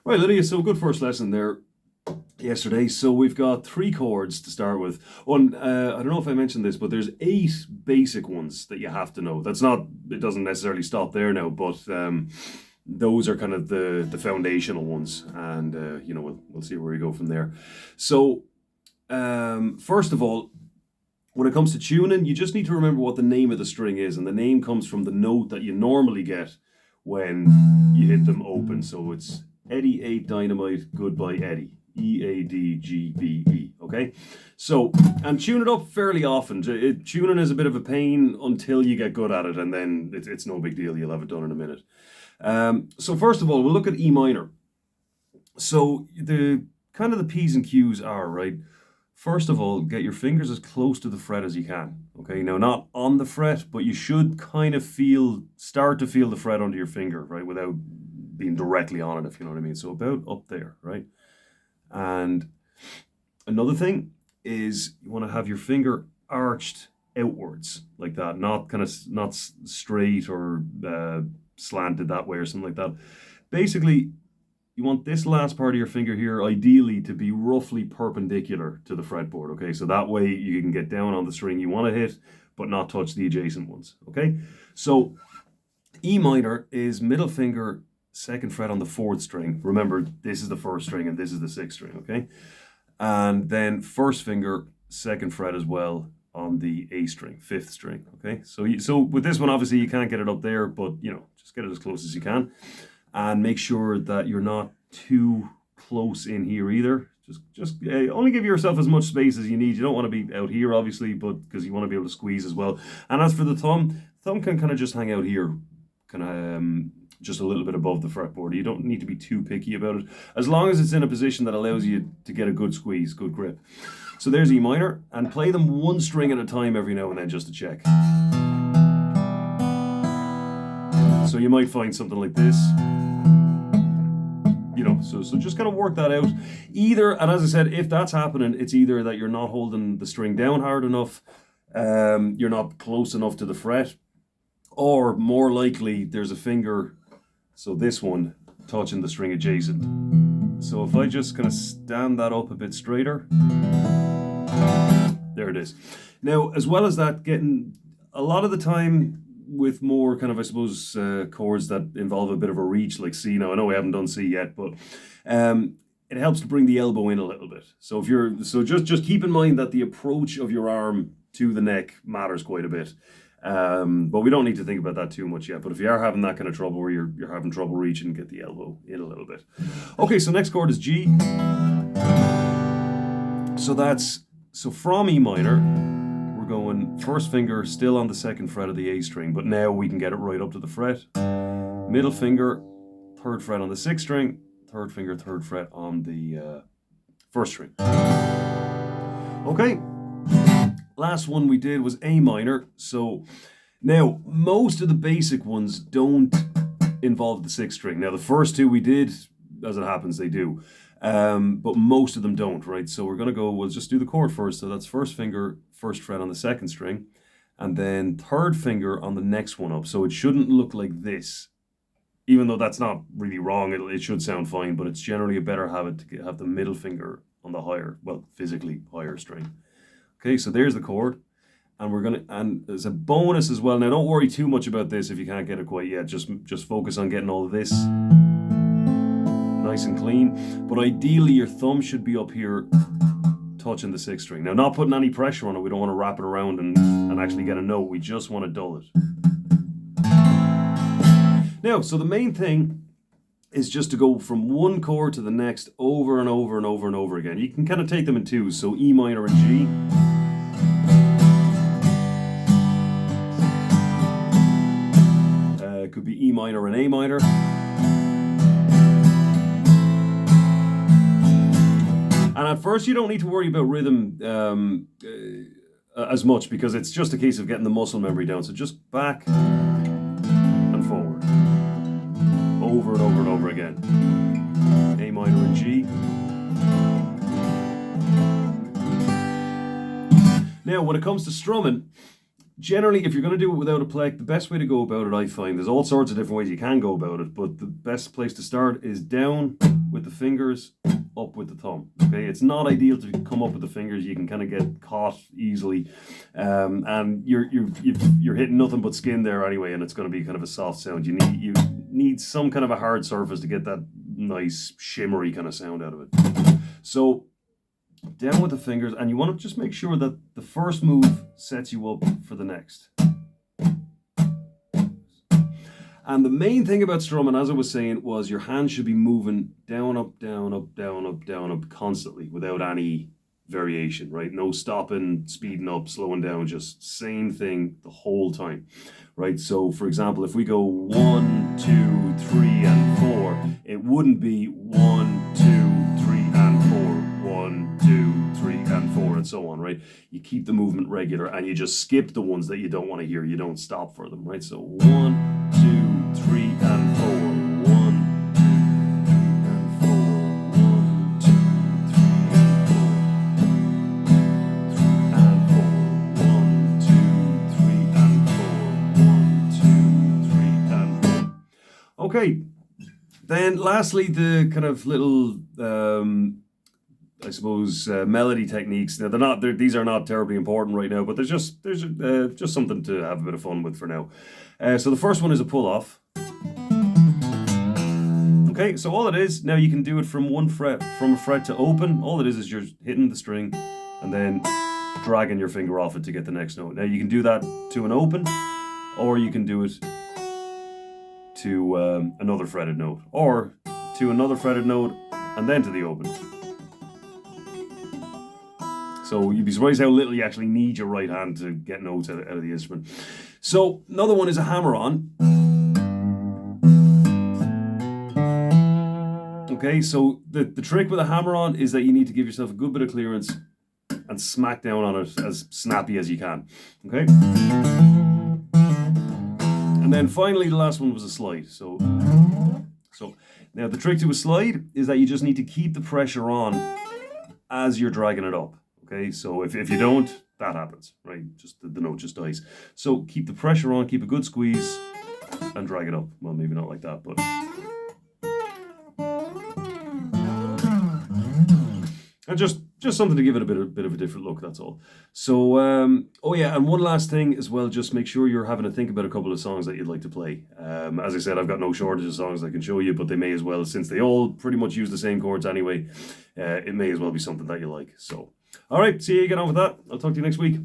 Right, Lydia, so good first lesson there yesterday. So we've got three chords to start with. One, I don't know if I mentioned this, but there's eight basic ones that you have to know. It doesn't necessarily stop there now, but those are kind of the foundational ones. And, we'll see where we go from there. So, first of all, when it comes to tuning, you just need to remember what the name of the string is. And the name comes from the note that you normally get when you hit them open. So it's Eddie 8 Dynamite, Goodbye Eddie. EADGBE. Okay? So, and tune it up fairly often. Tuning is a bit of a pain until you get good at it, and then it's no big deal. You'll have it done in a minute. So, first of all, we'll look at E minor. So, the kind of the P's and Q's are, right? First of all, get your fingers as close to the fret as you can. Okay, now not on the fret, but you should kind of start to feel the fret under your finger, right? Without being directly on it, if you know what I mean. So about up there, right? And another thing is you want to have your finger arched outwards like that, not straight or slanted that way or something like that. Basically, you want this last part of your finger here ideally to be roughly perpendicular to the fretboard, okay? So that way you can get down on the string you want to hit, but not touch the adjacent ones, okay? So E minor is middle finger, second fret on the fourth string. Remember, this is the first string and this is the sixth string, okay? And then first finger, second fret as well on the A string, fifth string, okay? So with this one, obviously you can't get it up there, but just get it as close as you can. And make sure that you're not too close in here either. Just only give yourself as much space as you need. You don't want to be out here, obviously, but because you want to be able to squeeze as well. And as for the thumb can kind of just hang out here, kind of just a little bit above the fretboard. You don't need to be too picky about it, as long as it's in a position that allows you to get a good squeeze, good grip. So there's E minor, and play them one string at a time every now and then just to check. So you might find something like this. So just kind of work that out. And as I said, if that's happening, it's either that you're not holding the string down hard enough, you're not close enough to the fret, or more likely there's a finger, so this one, touching the string adjacent. So if I just kind of stand that up a bit straighter, there it is. Now, as well as that, getting a lot of the time with more kind of, I suppose, chords that involve a bit of a reach, like C. Now, I know we haven't done C yet, but it helps to bring the elbow in a little bit. So just keep in mind that the approach of your arm to the neck matters quite a bit. But we don't need to think about that too much yet. But if you are having that kind of trouble where you're having trouble reaching, get the elbow in a little bit. Okay, so next chord is G. So from E minor, we're going first finger still on the second fret of the A string, but now we can get it right up to the fret. Middle finger, third fret on the sixth string, third finger, third fret on the first string. Okay, last one we did was A minor. So now most of the basic ones don't involve the sixth string. Now the first two we did, as it happens, they do. But most of them don't, right? So we'll just do the chord first. So that's first finger, first fret on the second string, and then third finger on the next one up. So it shouldn't look like this, even though that's not really wrong. It should sound fine, but it's generally a better habit to have the middle finger on the physically higher string. Okay, so there's the chord. And as a bonus as well, now don't worry too much about this if you can't get it quite yet. Just focus on getting all of this nice and clean, but ideally your thumb should be up here touching the sixth string. Now, not putting any pressure on it. We don't want to wrap it around and actually get a note. We just want to dull it. Now, so the main thing is just to go from one chord to the next over and over and over and over again. You can kind of take them in twos. So E minor and G. It could be E minor and A minor. And at first, you don't need to worry about rhythm as much, because it's just a case of getting the muscle memory down. So just back and forward, over and over and over again. A minor and G. Now, when it comes to strumming, generally, if you're going to do it without a pleck, the best way to go about it, I find, there's all sorts of different ways you can go about it, but the best place to start is down with the fingers, up with the thumb. Okay, it's not ideal to come up with the fingers. You can kind of get caught easily, and you're hitting nothing but skin there anyway, and it's going to be kind of a soft sound. You need some kind of a hard surface to get that nice shimmery kind of sound out of it. So down with the fingers, and you want to just make sure that the first move sets you up for the next. And the main thing about strumming, as I was saying, was your hands should be moving down, up, down, up, down, up, down, up constantly without any variation, right? No stopping, speeding up, slowing down, just same thing the whole time, right? So, for example, if we go 1, 2, 3, and 4, it wouldn't be 1, 2, 3, and 4, 1, 2, 3, and 4, and so on, right? You keep the movement regular, and you just skip the ones that you don't want to hear. You don't stop for them, right? So 1, 2, 3, and 4. 1, 2, 3, and 4. 1, 2, 3, and 4. 1, 2, 3, and 4. 1, 2, 3, and 4. Okay. Then lastly, the kind of little I suppose melody techniques. Now these are not terribly important right now, but there's just something to have a bit of fun with for now. So the first one is a pull off. Okay, so all it is, now you can do it from a fret to open. All it is you're hitting the string and then dragging your finger off it to get the next note. Now you can do that to an open, or you can do it to another fretted note, or to another fretted note and then to the open. So you'd be surprised how little you actually need your right hand to get notes out of the instrument. So another one is a hammer-on. Okay, so the trick with a hammer-on is that you need to give yourself a good bit of clearance and smack down on it as snappy as you can. Okay? And then finally the last one was a slide. So now the trick to a slide is that you just need to keep the pressure on as you're dragging it up. Okay, so if you don't, that happens, right? Just the note just dies. So keep the pressure on, keep a good squeeze, and drag it up. Well, maybe not like that, but... And just something to give it a bit of a different look, that's all. So, oh yeah, and one last thing as well, just make sure you're having to think about a couple of songs that you'd like to play. As I said, I've got no shortage of songs I can show you, but they may as well, since they all pretty much use the same chords anyway, it may as well be something that you like. So, all right, see you get on with that. I'll talk to you next week.